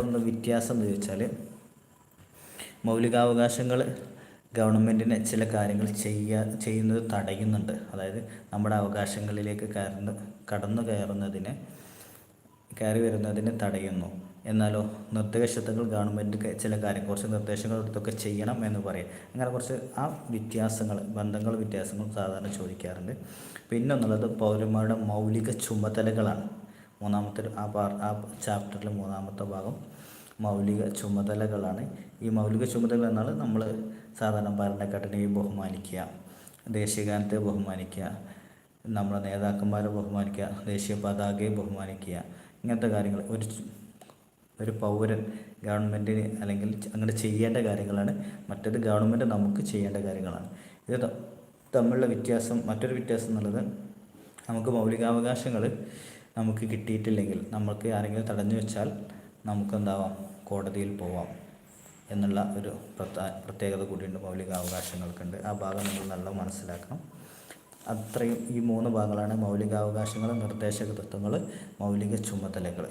തമ്മിലുള്ള വ്യത്യാസം എന്ന് ചോദിച്ചാൽ, മൗലികാവകാശങ്ങൾ ഗവൺമെൻറ്റിനെ ചില കാര്യങ്ങൾ ചെയ്യുന്നത് തടയുന്നുണ്ട്. അതായത് നമ്മുടെ അവകാശങ്ങളിലേക്ക് കയറി വരുന്നതിനെ തടയുന്നു. എന്നാലോ നിർദ്ദേശങ്ങൾ ഗവൺമെൻറ് ചില കുറച്ച് നിർദ്ദേശങ്ങൾ ഇതൊക്കെ ചെയ്യണം എന്ന് പറയും. അങ്ങനെ കുറച്ച് ആ വ്യത്യാസങ്ങൾ സാധാരണ ചോദിക്കാറുണ്ട്. പിന്നെ ഒന്നുള്ളത് പൗരന്മാരുടെ മൗലിക ചുമതലകളാണ്. ആ ചാപ്റ്ററിൽ മൂന്നാമത്തെ ഭാഗം മൗലിക ചുമതലകളാണ്. ഈ മൗലിക ചുമതല എന്നാൽ നമ്മൾ സാധാരണ ഭരണഘടനയെ ബഹുമാനിക്കുക, ദേശീയഗാനത്തെ ബഹുമാനിക്കുക, നമ്മുടെ നേതാക്കന്മാരെ ബഹുമാനിക്കുക, ദേശീയ പതാകയെ ബഹുമാനിക്കുക, ഇങ്ങനത്തെ കാര്യങ്ങൾ ഒരു പൗരൻ ഗവൺമെൻറ്റിന് അല്ലെങ്കിൽ അങ്ങനെ ചെയ്യേണ്ട കാര്യങ്ങളാണ്. മറ്റേത് ഗവൺമെൻറ് നമുക്ക് ചെയ്യേണ്ട കാര്യങ്ങളാണ്. ഇത് തമ്മിലുള്ള മറ്റൊരു വ്യത്യാസം എന്നുള്ളത്, നമുക്ക് മൗലികാവകാശങ്ങൾ നമുക്ക് കിട്ടിയിട്ടില്ലെങ്കിൽ, നമുക്ക് ആരെങ്കിലും തടഞ്ഞു വെച്ചാൽ നമുക്കെന്താവാം, കോടതിയിൽ പോവാം എന്നുള്ള ഒരു പ്രത്യേകത കൂടിയുണ്ട് മൗലികാവകാശങ്ങൾക്കുണ്ട്. ആ ഭാഗം നമ്മൾ നല്ല മനസ്സിലാക്കണം. അത്രയും ഈ 3 ഭാഗങ്ങളാണ് മൗലികാവകാശങ്ങൾ, നിർദ്ദേശക തത്വങ്ങൾ, മൗലിക ചുമതലകൾ.